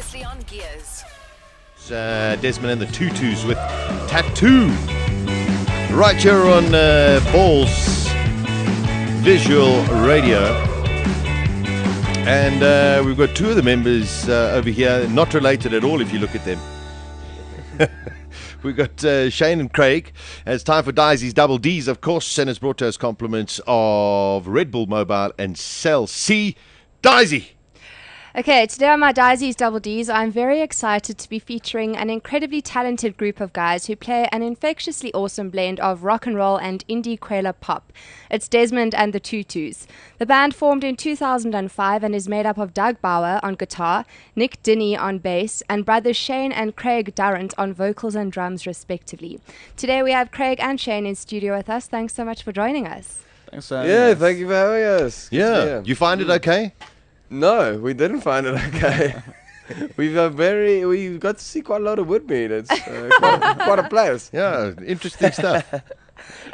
previously on Gears. Desmond and the Tutus with Tattoo. Right here on Balls Visual Radio. And we've got two of the members over here, not related at all if you look at them. We've got Shane and Craig. And it's time for Disi's Double Ds, of course, and it's brought to us compliments of Red Bull Mobile and Cell C. Disi! Okay, today on my Disi's Double Ds, I'm very excited to be featuring an incredibly talented group of guys who play an infectiously awesome blend of rock and roll and indie Quaila pop. It's Desmond and the Tutus. The band formed in 2005 and is made up of Doug Bauer on guitar, Nick Dinney on bass, and brothers Shane and Craig Durrant on vocals and drums respectively. Today we have Craig and Shane in studio with us. Thanks so much for joining us. Thanks for having us. Thank you for having us. Yeah. You find it okay? No, we didn't find it okay. we got to see quite a lot of Woodmead. It's quite a place. Yeah, interesting stuff.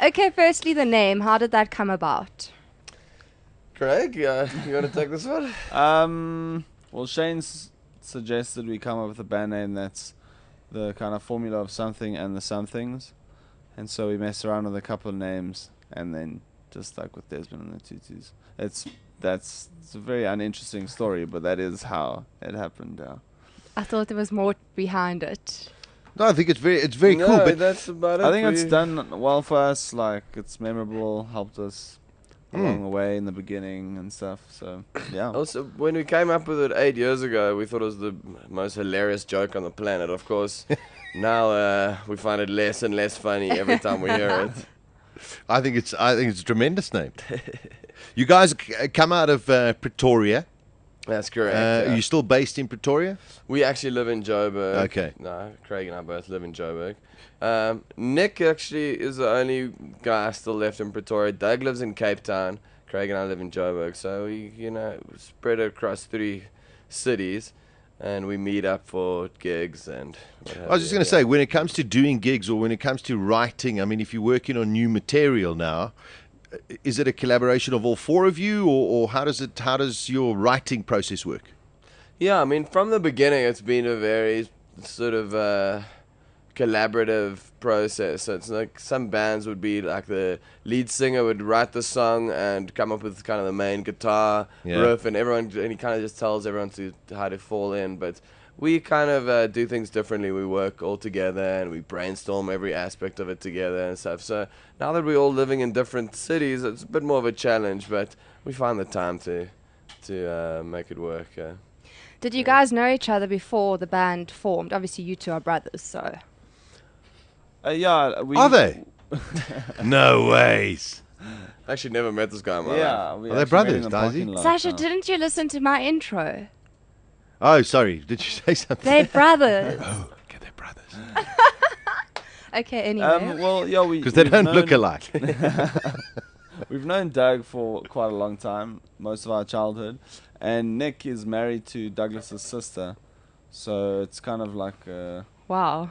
Okay, firstly the name. How did that come about? Craig, you want to take this one? Well, Shane's suggested we come up with a band name that's the kind of formula of something and the somethings. And so we messed around with a couple of names and then just stuck with Desmond and the Tutus. It's a very uninteresting story, but that is how it happened. I thought there was more behind it. No, I think it's very cool. But that's about it. I think it's done well for us. Like, it's memorable, helped us along the way in the beginning and stuff. So, yeah. Also, when we came up with it 8 years ago, we thought it was the most hilarious joke on the planet. Of course, now we find it less and less funny every time we hear it. I think it's a tremendous name. You guys come out of Pretoria. That's correct. Are you still based in Pretoria? We actually live in Joburg. Okay. No, Craig and I both live in Joburg. Nick actually is the only guy still left in Pretoria. Doug lives in Cape Town. Craig and I live in Joburg. So we, spread across 3 cities. And we meet up for gigs and whatever. I was just going to say, when it comes to doing gigs or when it comes to writing, I mean, if you're working on new material now, is it a collaboration of all 4 of you, or how does your writing process work? Yeah, I mean, from the beginning, it's been a very sort of collaborative process. So it's like some bands would be like the lead singer would write the song and come up with kind of the main guitar riff, and he kind of just tells everyone how to fall in. But we kind of do things differently. We work all together and we brainstorm every aspect of it together and stuff. So now that we're all living in different cities, it's a bit more of a challenge, but we find the time to make it work. Did you guys know each other before the band formed? Obviously, you two are brothers, so. Yeah. Are they? No ways. I actually never met this guy in my life. Yeah. Are they brothers, Disi? Sasha, didn't you listen to my intro? Oh, sorry. Did you say something? They're brothers. Oh, okay, they're brothers. Okay, anyway. Well, yeah, because they don't look alike. We've known Doug for quite a long time, most of our childhood, and Nick is married to Douglas's sister, so it's kind of like a Wow.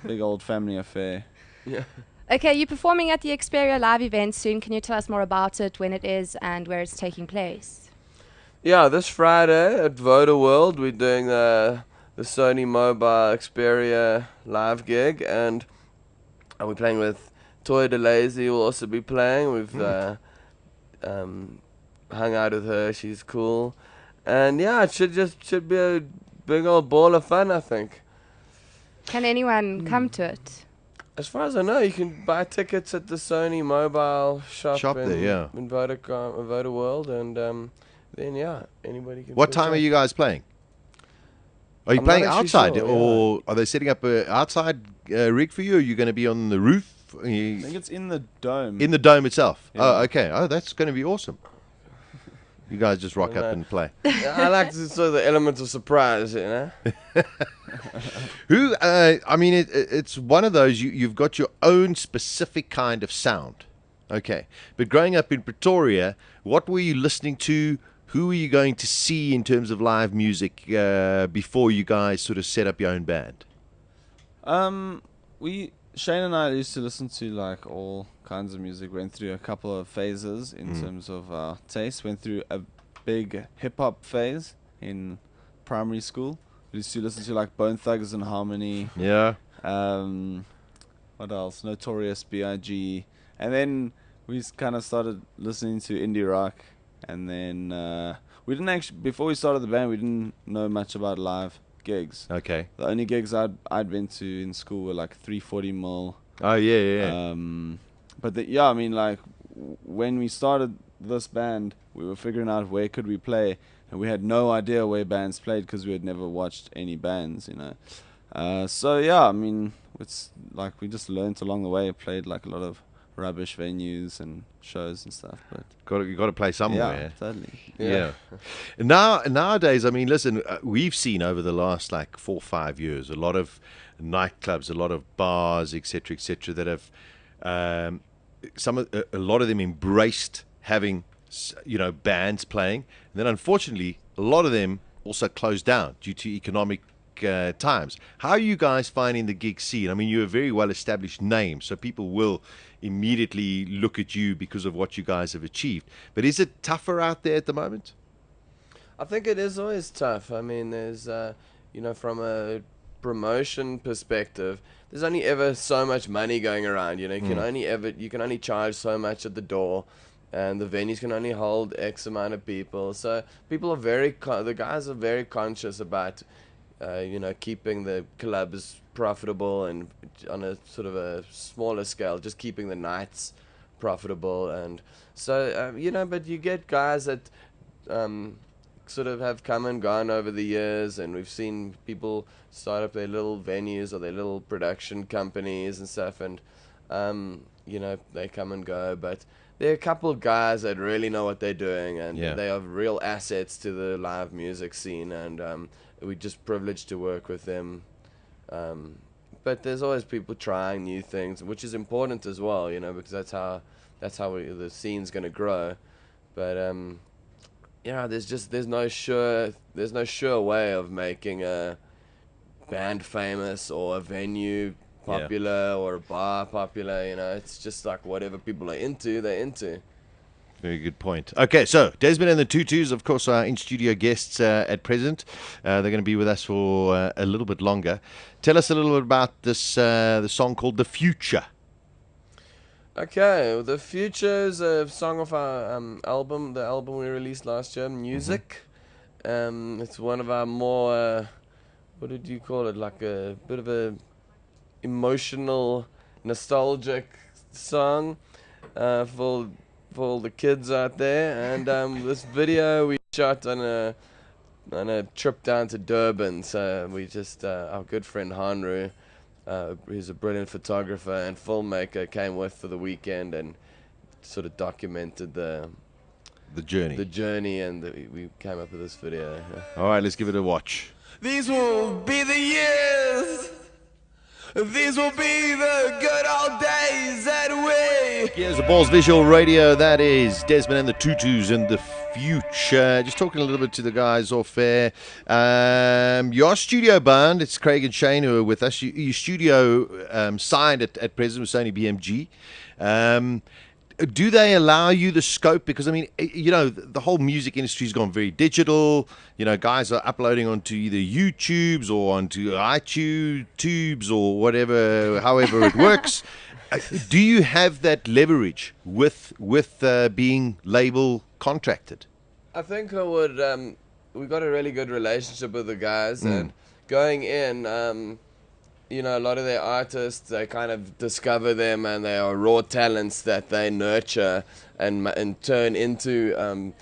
big old family affair. Yeah. Okay, you're performing at the Xperia Live event soon. Can you tell us more about it, when it is, and where it's taking place? Yeah, this Friday at Voda World, we're doing the Sony Mobile Xperia live gig, and we're playing with Toy DeLazy. Will also be playing. We've hung out with her. She's cool, and yeah, it should be a big old ball of fun, I think. Can anyone come to it? As far as I know, you can buy tickets at the Sony Mobile shop in, there, yeah. in Voda World, and then yeah, anybody can. What time are you guys playing? Are you I'm playing not actually outside, sure, or are they setting up an outside rig for you? Are you going to be on the roof? I think it's in the dome. In the dome itself? Yeah. Oh, okay. Oh, that's going to be awesome. You guys just rock up and play. I like to sort of the element of surprise, you know. I mean, it's one of those, you've got your own specific kind of sound. Okay. But growing up in Pretoria, what were you listening to? Who were you going to see in terms of live music before you guys sort of set up your own band? Shane and I used to listen to like all kinds of music. Went through a couple of phases in terms of taste. Went through a big hip hop phase in primary school. We used to listen to like Bone Thugs and Harmony. Yeah. What else? Notorious B.I.G. And then we kind of started listening to indie rock. And then we didn't actually, before we started the band, we didn't know much about live gigs. Okay. The only gigs I'd been to in school were like 340mm. Oh, yeah. But yeah, I mean, like when we started this band, we were figuring out where could we play, and we had no idea where bands played because we had never watched any bands, you know. So yeah, I mean, it's like we just learned along the way. Played like a lot of rubbish venues and shows and stuff, but You got to play somewhere. yeah, totally. Yeah. Nowadays, I mean, listen, we've seen over the last like 4 or 5 years a lot of nightclubs, a lot of bars, etc., that have a lot of them embraced having bands playing, and then unfortunately a lot of them also closed down due to economic times. How are you guys finding the gig scene? I mean, you're a very well established name, so people will immediately look at you because of what you guys have achieved. But is it tougher out there at the moment? I think it is always tough. I mean, there's, from a promotion perspective, there's only ever so much money going around. You can only charge so much at the door, and the venues can only hold X amount of people. So people are the guys are very conscious about, keeping the clubs profitable, and on a sort of a smaller scale, just keeping the nights profitable. And so, but you get guys that sort of have come and gone over the years, and we've seen people start up their little venues or their little production companies and stuff, and they come and go, but there are a couple of guys that really know what they're doing, and they are real assets to the live music scene, and we're just privileged to work with them. But there's always people trying new things, which is important as well, because that's how the scene's going to grow. But there's no sure way of making a band famous or a venue popular or a bar popular. It's just like whatever people are into, they're into. Very good point. Okay, so Desmond and the Tutus, of course, are in-studio guests at present. They're going to be with us for a little bit longer. Tell us a little bit about this the song called The Future. Okay, The Future is a song of our album, the album we released last year, Music. It's one of our more, what did you call it, like a bit of a emotional, nostalgic song for all the kids out there. And this video we shot on a trip down to Durban. So we just our good friend Hanru, who's a brilliant photographer and filmmaker, came with for the weekend and sort of documented the journey, and we came up with this video. All right, let's give it a watch. These will be the years. These will be the good old days that we... Here's a Balls Visual Radio. That is Desmond and the Tutus in The Future. Just talking a little bit to the guys off air. Your studio band, it's Craig and Shane who are with us. Your studio signed at present with Sony BMG. Do they allow you the scope? Because, I mean, the whole music industry has gone very digital. Guys are uploading onto either YouTubes or onto iTunes tubes or whatever, however it works. Do you have that leverage with being label contracted? I think I would. We've got a really good relationship with the guys, and going in, a lot of their artists, they kind of discover them, and they are raw talents that they nurture and turn into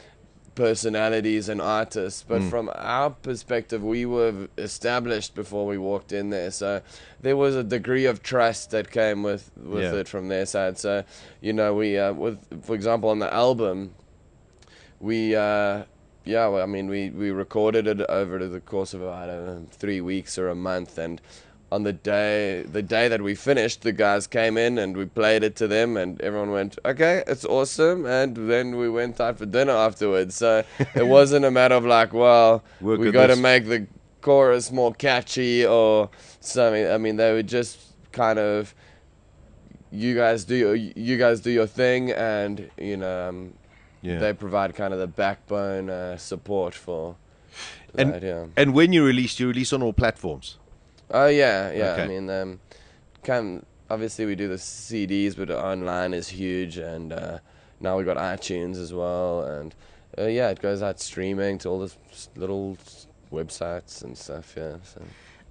personalities and artists. But from our perspective, we were established before we walked in there, so there was a degree of trust that came with it from their side. So we for example on the album, we recorded it over the course of about 3 weeks or a month, and on the day that we finished, the guys came in and we played it to them, and everyone went, okay, it's awesome. And then we went out for dinner afterwards. So it wasn't a matter of like, well, we got to make the chorus more catchy or something. I mean, they were just kind of, you guys do your thing, and they provide kind of the backbone support for. And Right, yeah. and when you release on all platforms. Oh yeah, yeah. Okay. I mean, obviously we do the CDs, but online is huge, and now we got iTunes as well, and yeah, it goes out streaming to all the little websites and stuff. Yeah. So.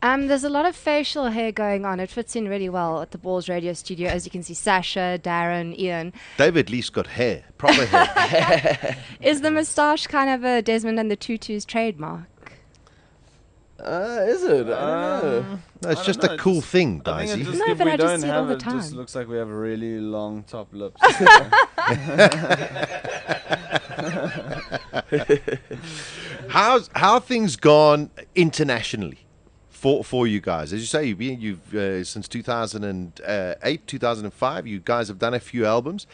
There's a lot of facial hair going on. It fits in really well at the Balls Radio studio. As you can see, Sasha, Darren, Ian. David at least got hair, proper hair. Is the moustache kind of a Desmond and the Tutus trademark? Is it? I don't know. No, it's I just don't a know, cool just- thing, I think it Disi. just, No, if but we I just don't see it all have the it, just time. looks like we have really long top lips. How are things gone internationally for you guys? As you say, you've since 2008, 2005. You guys have done a few albums.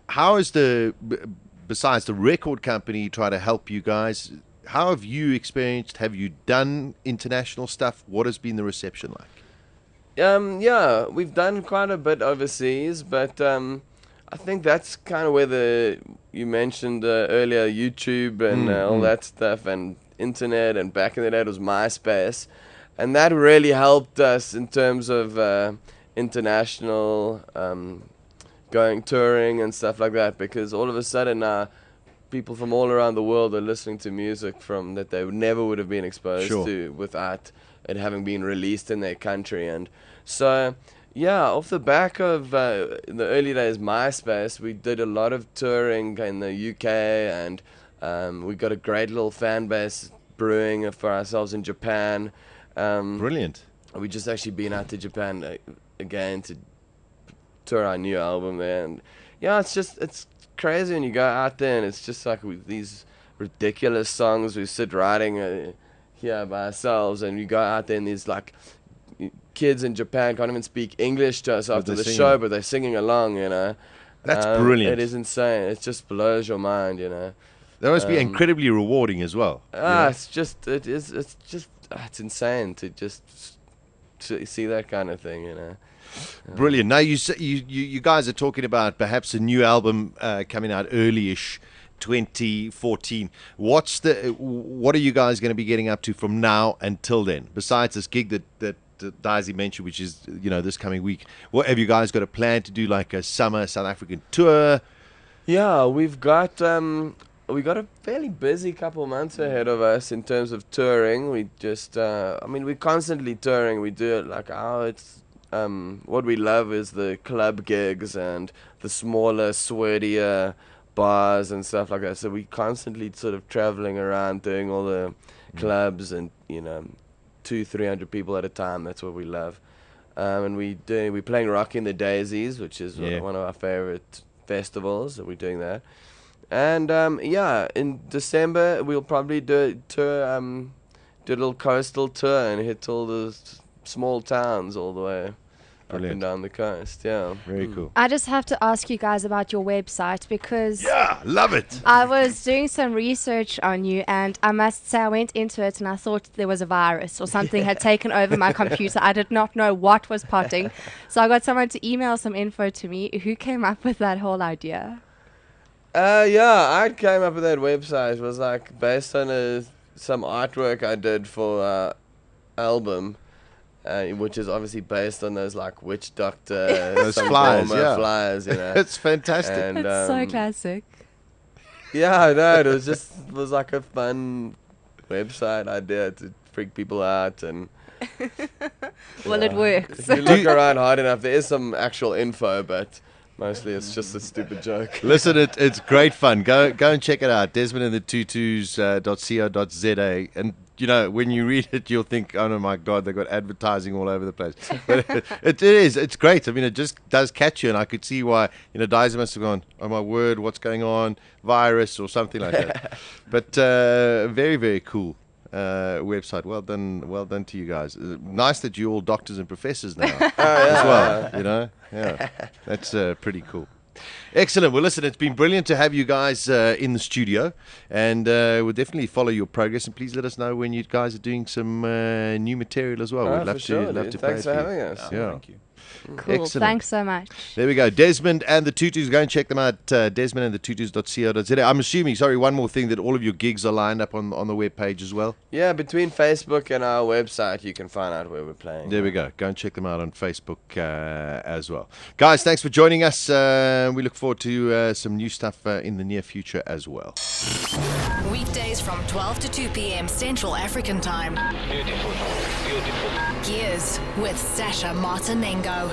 How is besides the record company try to help you guys? How have you experienced? Have you done international stuff? What has been the reception like? Yeah, we've done quite a bit overseas, but I think that's kind of where you mentioned earlier YouTube and all that stuff, and internet, and back in the day it was MySpace, and that really helped us in terms of international going touring and stuff like that, because all of a sudden now people from all around the world are listening to music from that they never would have been exposed to without it having been released in their country. And so yeah, off the back of in the early days MySpace, we did a lot of touring in the UK, and we got a great little fan base brewing for ourselves in Japan. Brilliant. We just actually been out to Japan again to tour our new album there, and yeah, it's crazy when you go out there and it's just like these ridiculous songs we sit writing here by ourselves, and you go out there and these like kids in Japan can't even speak English to us after the show, but they're singing along, you know. That's brilliant. It is insane. It just blows your mind, you know. That must be incredibly rewarding as well. It's insane to just see that kind of thing, you know. Brilliant. Now you guys are talking about perhaps a new album coming out early-ish 2014. What are you guys going to be getting up to from now until then? Besides this gig that Disi mentioned, which is this coming week, what have you guys got a plan to do, like a summer South African tour? Yeah, we got a fairly busy couple months ahead of us in terms of touring. We just we're constantly touring. We do it like what we love is the club gigs and the smaller, sweatier bars and stuff like that. So we constantly sort of traveling around doing all the clubs and 200-300 people at a time. That's what we love. And we're playing Rock in the Daisies, which is one of our favorite festivals. So we're doing that. And in December we'll probably do a little coastal tour and hit all the small towns all the way. Brilliant. Up and down the coast, yeah. Very cool. I just have to ask you guys about your website, because love it. I was doing some research on you, and I must say I went into it and I thought there was a virus or something had taken over my computer. I did not know what was potting. So I got someone to email some info to me. Who came up with that whole idea? I came up with that website. It was like based on some artwork I did for our album. Which is obviously based on those like witch doctor, those flyers, flyers, you know. It's fantastic. And, it's so classic. Yeah, I know. It was like a fun website idea to freak people out, and well, it works. if you look around hard enough, there is some actual info, but mostly it's just a stupid joke. Listen, it's great fun. Go and check it out. Desmond and the Tutus.co.za, and when you read it, you'll think, oh no, my God, they've got advertising all over the place. But it's great. I mean, it just does catch you, and I could see why, Disi must have gone, oh my word, what's going on? Virus or something like that. But very, very cool website. Well done to you guys. Nice that you're all doctors and professors now as well, Yeah, that's pretty cool. Excellent. Well, listen, it's been brilliant to have you guys in the studio, and we'll definitely follow your progress. And please let us know when you guys are doing some new material as well. We'd love to sure, love dude. to play Thanks it for for you. having us. Yeah. Thank you. Cool. Excellent. Thanks so much. There we go. Desmond and the Tutus. Go and check them out. Desmond and the Tutus.co.za. I'm assuming, sorry, one more thing, that all of your gigs are lined up on the webpage as well. Yeah, between Facebook and our website, you can find out where we're playing. There we go. Go and check them out on Facebook as well. Guys, thanks for joining us. We look forward to some new stuff in the near future as well. Weekdays from 12 to 2 p.m. Central African Time. Beautiful. Gears with Sasha Martinengo.